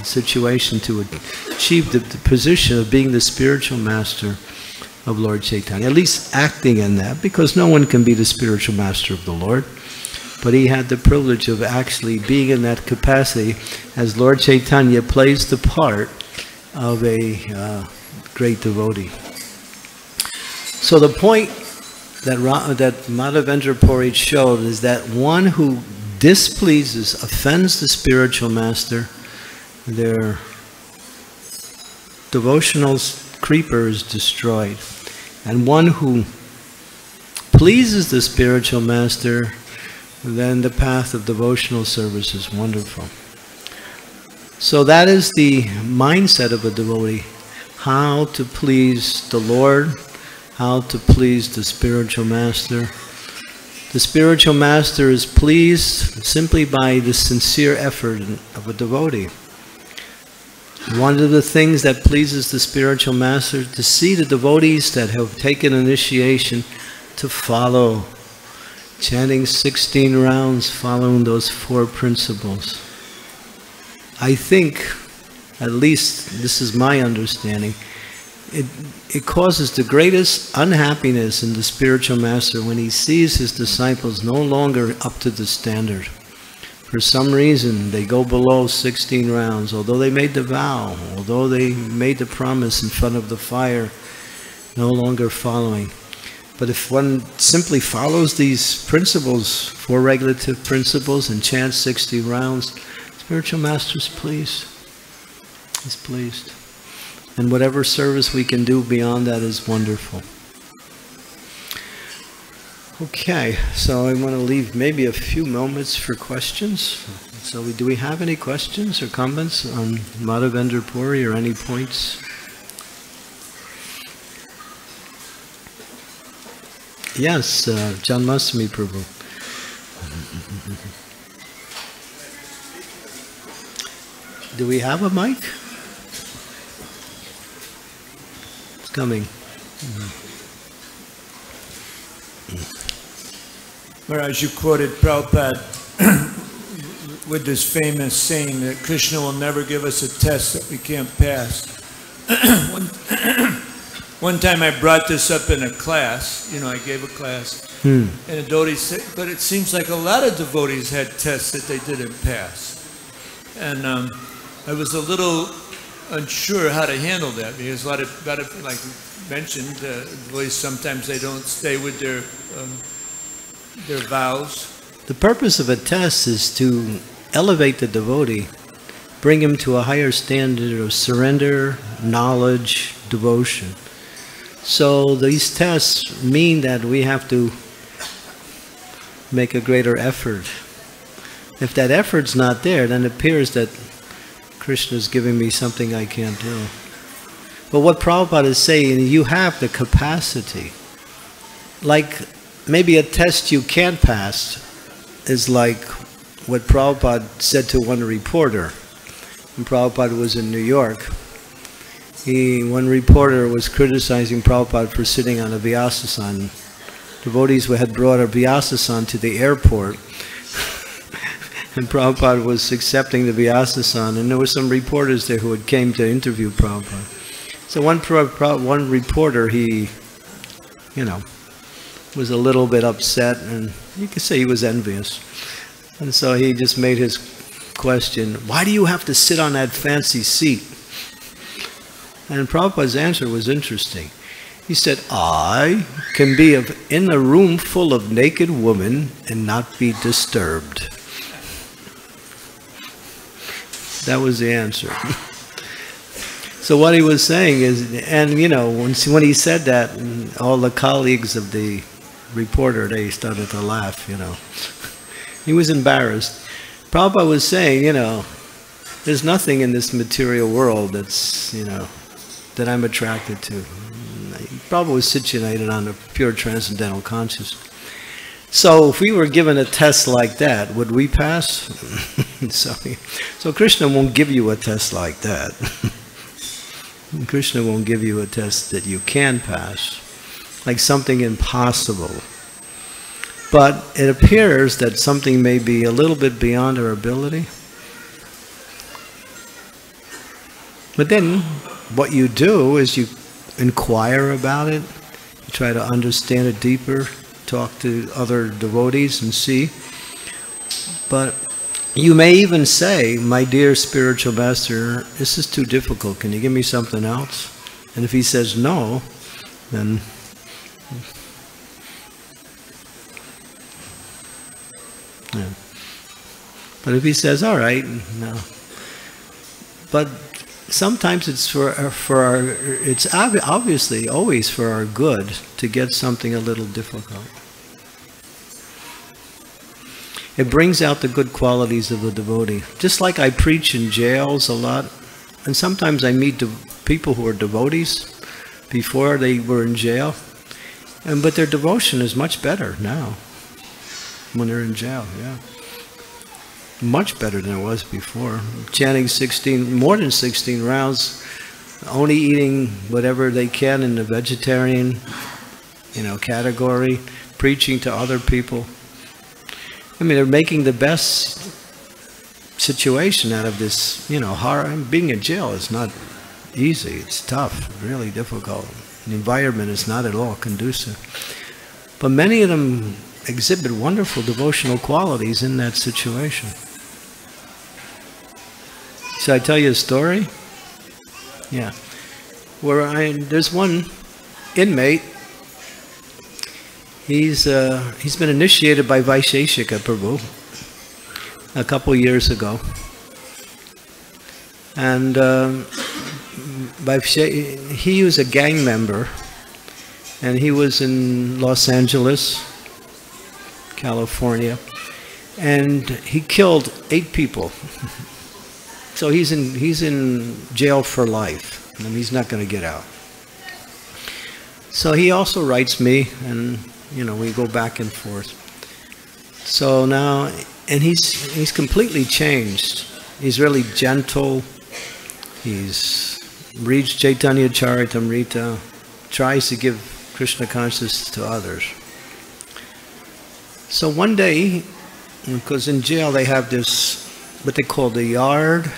situation to achieve the position of being the spiritual master of Lord Chaitanya, at least acting in that, because no one can be the spiritual master of the Lord. But he had the privilege of actually being in that capacity as Lord Chaitanya plays the part of a great devotee. So the point that Madhavendra Puri showed is that one who displeases, offends the spiritual master, their devotional creeper is destroyed. And one who pleases the spiritual master, then the path of devotional service is wonderful. So that is the mindset of a devotee, how to please the Lord, how to please the spiritual master. The spiritual master is pleased simply by the sincere effort of a devotee. One of the things that pleases the spiritual master is to see the devotees that have taken initiation to follow, chanting 16 rounds, following those 4 principles. I think, at least this is my understanding, it causes the greatest unhappiness in the spiritual master when he sees his disciples no longer up to the standard. For some reason, they go below 16 rounds, although they made the vow, although they made the promise in front of the fire, no longer following. But if one simply follows these principles, 4 regulative principles, and chants 60 rounds, spiritual master is pleased. He's pleased. And whatever service we can do beyond that is wonderful. Okay, so I want to leave maybe a few moments for questions. So do we have any questions or comments on Madhavendra Puri or any points? Yes, Janmashtami Prabhu. Do we have a mic? It's coming. Maharaj, you quoted Prabhupada with this famous saying that Krishna will never give us a test that we can't pass. One time I brought this up in a class, I gave a class, and a devotee said, but it seems like a lot of devotees had tests that they didn't pass. And I was a little unsure how to handle that, because a lot of like you mentioned, devotees sometimes they don't stay with their vows. The purpose of a test is to elevate the devotee, bring him to a higher standard of surrender, knowledge, devotion. So these tests mean that we have to make a greater effort. If that effort's not there, then it appears that Krishna is giving me something I can't do. But what Prabhupada is saying, you have the capacity. Like maybe a test you can't pass is like what Prabhupada said to one reporter. When Prabhupada was in New York, one reporter was criticizing Prabhupada for sitting on a Vyasasana. Devotees had brought a Vyasasana to the airport, and Prabhupada was accepting the Vyasasana, and there were some reporters there who had came to interview Prabhupada. So one reporter, he, was a little bit upset, and you could say he was envious. And so he just made his question, why do you have to sit on that fancy seat? And Prabhupada's answer was interesting. He said, I can be in a room full of naked women and not be disturbed. That was the answer. So what he was saying is, and when he said that, all the colleagues of the reporter, they started to laugh, He was embarrassed. Prabhupada was saying, there's nothing in this material world that's, that I'm attracted to. Prabhupada was situated on a pure transcendental consciousness. So if we were given a test like that, would we pass? So Krishna won't give you a test like that. Krishna won't give you a test that you can pass, like something impossible. But it appears that something may be a little bit beyond our ability. But then what you do is you inquire about it, you try to understand it deeper, talk to other devotees and see. But you may even say, my dear spiritual master, this is too difficult, can you give me something else? And if he says no, then yeah. But if he says, all right, no. But sometimes it's it's obviously always for our good to get something a little difficult. It brings out the good qualities of the devotee. Just like I preach in jails a lot, and sometimes I meet people who are devotees before they were in jail, but their devotion is much better now when they're in jail, yeah. Much better than it was before. Chanting more than 16 rounds, only eating whatever they can in the vegetarian, category, preaching to other people. I mean, they're making the best situation out of this, horror. Being in jail is not easy. It's tough, really difficult. The environment is not at all conducive. But many of them exhibit wonderful devotional qualities in that situation. Should I tell you a story? Yeah. There's one inmate. He's been initiated by Vaisheshika Prabhu a couple years ago, and he was a gang member, and he was in Los Angeles, California, and he killed 8 people. So he's in jail for life, and he's not going to get out. So he also writes me, and we go back and forth. So now, and he's completely changed. He's really gentle. He's reads Chaitanya Charitamrita, tries to give Krishna consciousness to others. So one day, because in jail they have this, what they call the yard,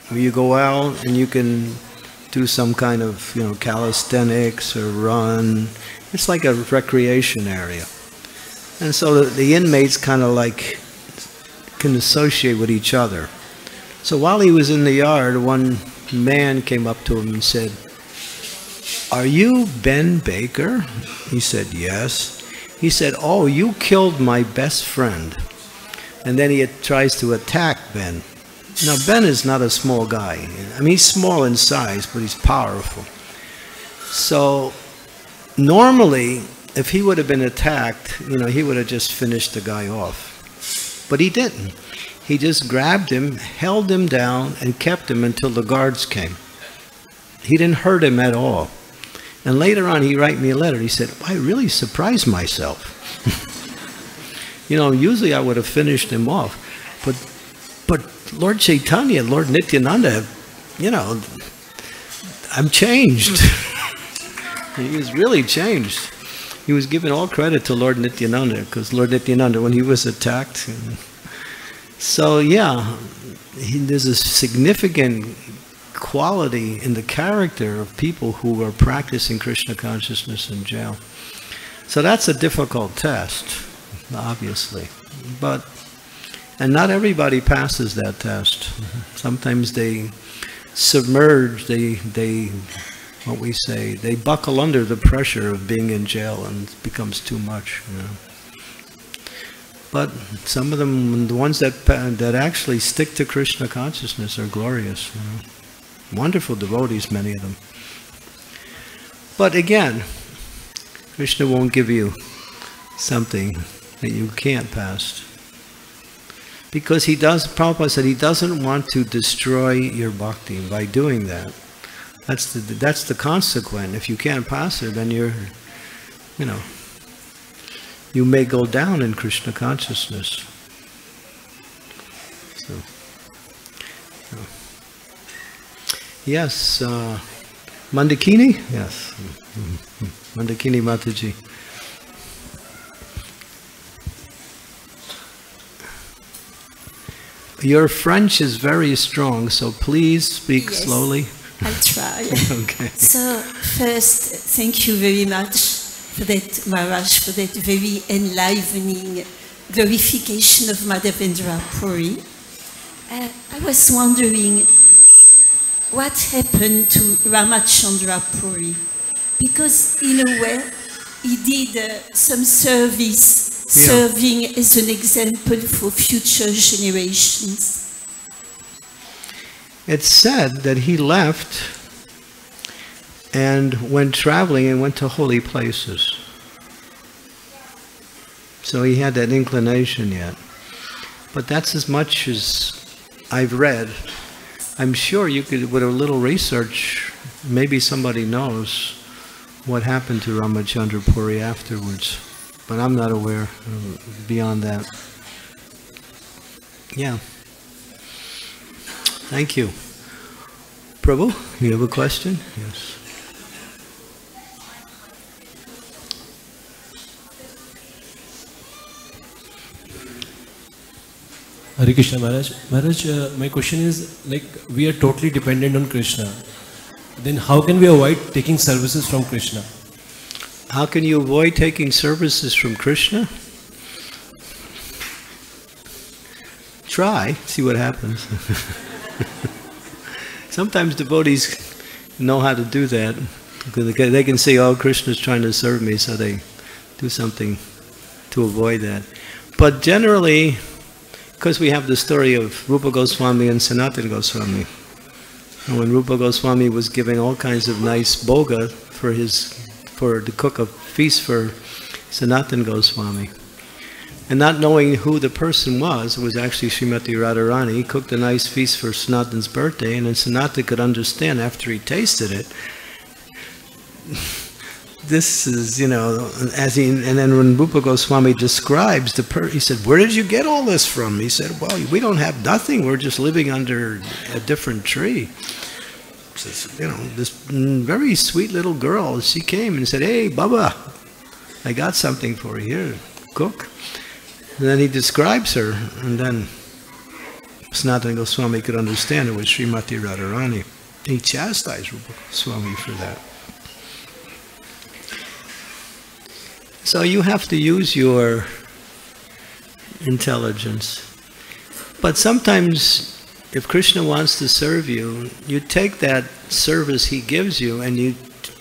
where you go out and you can do some kind of, calisthenics or run. It's like a recreation area. And so the inmates kind of like can associate with each other. So while he was in the yard, one man came up to him and said, "Are you Ben Baker?" He said, "Yes." He said, "Oh, you killed my best friend." And then he tries to attack Ben. Now, Ben is not a small guy. I mean, he's small in size, but he's powerful. So normally, if he would have been attacked, he would have just finished the guy off. But he didn't. He just grabbed him, held him down, and kept him until the guards came. He didn't hurt him at all. And later on, he wrote me a letter. He said, "I really surprised myself." Usually I would have finished him off. But Lord Chaitanya, Lord Nityananda, I'm changed. He was really changed. He was giving all credit to Lord Nityananda, because Lord Nityananda, when he was attacked. So yeah, there's a significant quality in the character of people who are practicing Krishna consciousness in jail. So that's a difficult test, obviously. And not everybody passes that test. Sometimes they submerge, they buckle under the pressure of being in jail, and it becomes too much. But some of them, the ones that actually stick to Krishna consciousness, are glorious. Wonderful devotees, many of them. But again, Krishna won't give you something that you can't pass. Because Prabhupada said he doesn't want to destroy your bhakti by doing that. That's the consequence. If you can't pass it, then you may go down in Krishna consciousness. So, yes, Mandakini? Yes, Mandakini Mataji. Your French is very strong, so please speak slowly. I'll try. Okay. So first, thank you very much for that, Maharaj, for that very enlivening glorification of Madhavendra Puri. I was wondering what happened to Ramachandra Puri, because in a way he did some service, serving as an example for future generations. It's said that he left and went traveling and went to holy places. So he had that inclination yet. But that's as much as I've read. I'm sure you could, with a little research, maybe somebody knows what happened to Ramachandra Puri afterwards. But I'm not aware beyond that. Yeah. Thank you. Prabhu, you have a question? Yes. Hare Krishna Maharaj. Maharaj, my question is, like, we are totally dependent on Krishna. Then how can we avoid taking services from Krishna? How can you avoid taking services from Krishna? Try, see what happens. Sometimes devotees know how to do that, because they can say, oh, Krishna's trying to serve me, so they do something to avoid that. But generally, because we have the story of Rupa Goswami and Sanatana Goswami, and when Rupa Goswami was giving all kinds of nice bhoga to cook a feast for Sanatana Goswami, and not knowing who the person was, it was actually Srimati Radharani. He cooked a nice feast for Sanatana's birthday, and then Sanatana could understand after he tasted it, this is, and then when Rupa Goswami describes he said, where did you get all this from? He said, well, we don't have nothing, we're just living under a different tree. This very sweet little girl, she came and said, hey, Baba, I got something for you here, cook. And then he describes her, and then Sanatana Goswami could understand it was Srimati Radharani. He chastised Rupa Goswami for that. So you have to use your intelligence. But sometimes, if Krishna wants to serve you, you take that service he gives you and you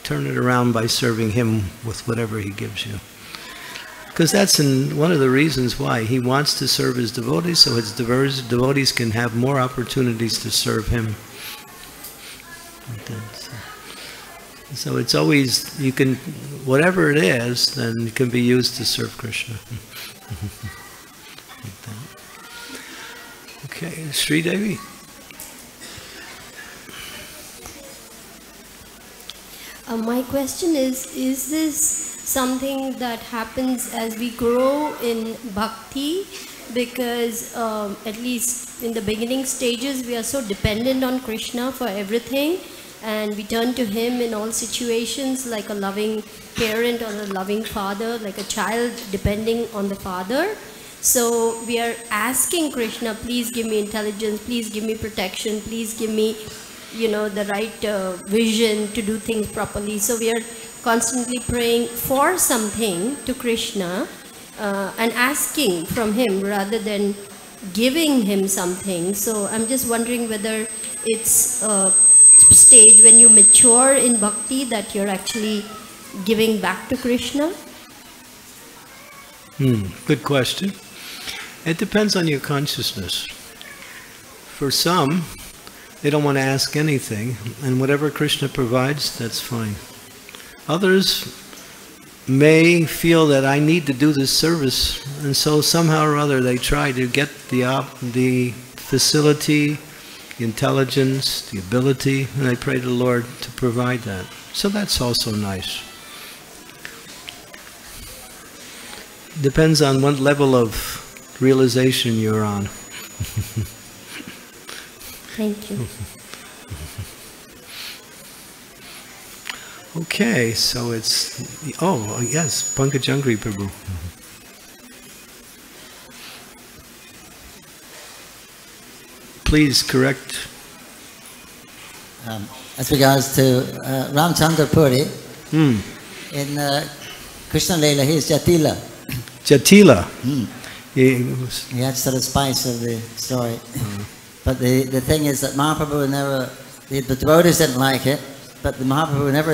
turn it around by serving him with whatever he gives you. Because that's one of the reasons why he wants to serve his devotees, so his devotees can have more opportunities to serve him. So it's always, whatever it is, then it can be used to serve Krishna. Like that. Okay, Sri Devi. My question is this something that happens as we grow in bhakti? Because at least in the beginning stages, we are so dependent on Krishna for everything, and we turn to him in all situations like a loving parent or a loving father, like a child depending on the father. So we are asking Krishna, please give me intelligence, please give me protection, please give me, the right vision to do things properly. So we are constantly praying for something to Krishna and asking from him rather than giving him something. So I'm just wondering whether it's a stage when you mature in bhakti that you're actually giving back to Krishna. Good question. It depends on your consciousness. For some, they don't want to ask anything, and whatever Krishna provides, that's fine. Others may feel that I need to do this service, and so somehow or other they try to get the facility, the intelligence, the ability, and I pray to the Lord to provide that. So that's also nice. Depends on what level of realization you're on. Thank you. Okay, so it's, yes, Pankajangri Prabhu. Please correct. as regards to Ramchandra Puri, in Krishna Leela, he is Jatila. Jatila. He had sort of spice of the story. But the thing is that Mahaprabhu never, the devotees didn't like it, but the Mahaprabhu never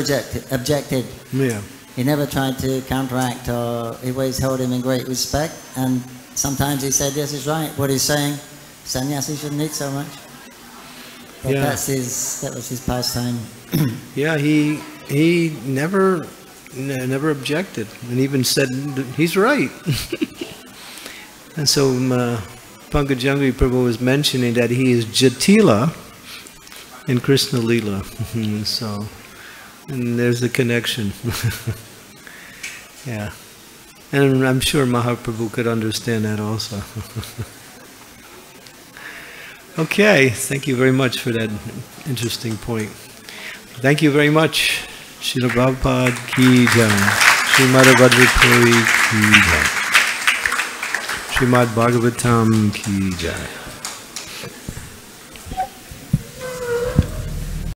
objected. Yeah. He never tried to counteract, or he always held him in great respect. And sometimes he said, yes, he's right. What he's saying, sannyasi shouldn't eat so much. But Yeah. that was his pastime. Yeah, he never objected, and even said he's right. And so Pankajangri Prabhu was mentioning that he is Jatila in Krishna Leela. So, and there's the connection. Yeah. And I'm sure Mahaprabhu could understand that also. Okay, thank you very much for that interesting point. Thank you very much. Srila Prabhupada ki jai. Srimad Bhagavatam ki jai. Srimad Bhagavatam ki jai.